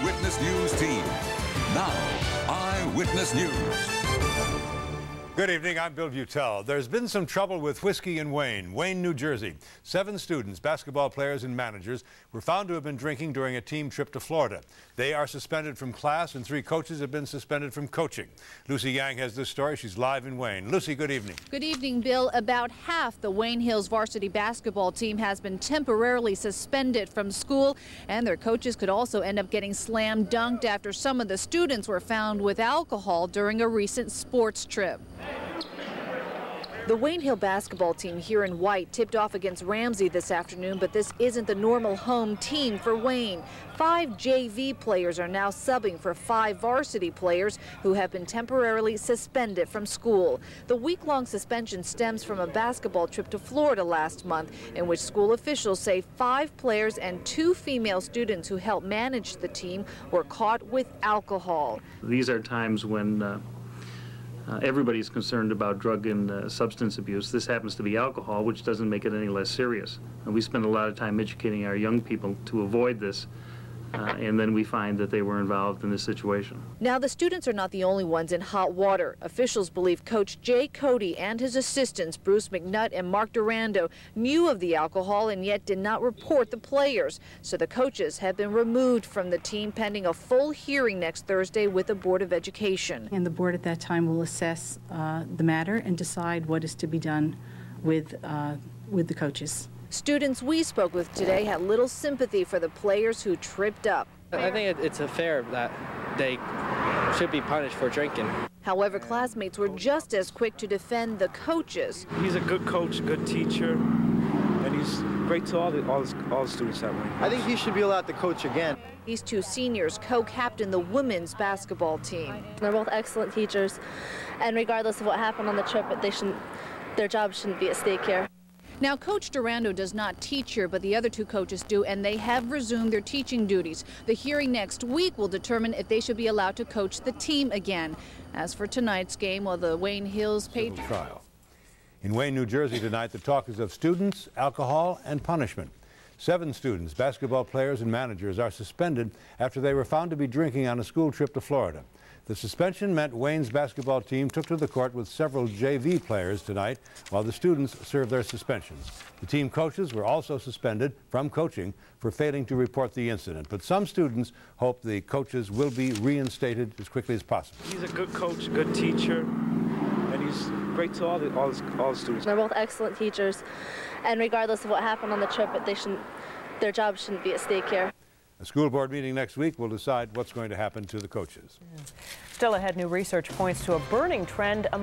Eyewitness News team. Now, Eyewitness News. Good evening, I'm Bill Butel. There's been some trouble with Whisky in Wayne, New Jersey. 7 students, basketball players and managers, were found to have been drinking during a team trip to Florida. They are suspended from class and 3 coaches have been suspended from coaching. Lucy Yang has this story. She's live in Wayne. Lucy, good evening. Good evening, Bill. About half the Wayne Hills varsity basketball team has been temporarily suspended from school, and their coaches could also end up getting slam dunked after some of the students were found with alcohol during a recent sports trip. The Wayne Hill basketball team here in white tipped off against Ramsey this afternoon, but this isn't the normal home team for Wayne. 5 JV players are now subbing for 5 varsity players who have been temporarily suspended from school. The week-long suspension stems from a basketball trip to Florida last month, in which school officials say 5 players and 2 female students who helped manage the team were caught with alcohol. These are times when everybody's concerned about drug and substance abuse. This happens to be alcohol, which doesn't make it any less serious. And we spend a lot of time educating our young people to avoid this, and then we find that they were involved in this situation. Now, the students are not the only ones in hot water. Officials believe Coach Jay Cody and his assistants, Bruce McNutt and Mark Durando, knew of the alcohol and yet did not report the players. So the coaches have been removed from the team pending a full hearing next Thursday with the Board of Education. And the board at that time will assess the matter and decide what is to be done with the coaches. Students we spoke with today had little sympathy for the players who tripped up. I think it's fair that they should be punished for drinking. However, classmates were just as quick to defend the coaches. He's a good coach, good teacher, and he's great to all the students that way. I think he should be allowed to coach again. These 2 seniors co-captain the women's basketball team. They're both excellent teachers, and regardless of what happened on the trip, their job shouldn't be at stake here. Now, Coach Durando does not teach here, but the other 2 coaches do, and they have resumed their teaching duties. The hearing next week will determine if they should be allowed to coach the team again. As for tonight's game, well, the Wayne Hills Patriots. Trial. In Wayne, New Jersey tonight, the talk is of students, alcohol, and punishment. 7 students, basketball players and managers, are suspended after they were found to be drinking on a school trip to Florida. The suspension meant Wayne's basketball team took to the court with several JV players tonight while the students served their suspensions. The team coaches were also suspended from coaching for failing to report the incident. But some students hope the coaches will be reinstated as quickly as possible. He's a good coach, good teacher, and he's great to all the students. They're both excellent teachers, and regardless of what happened on the trip, their job shouldn't be at stake here. A school board meeting next week will decide what's going to happen to the coaches. Still ahead, new research points to a burning trend among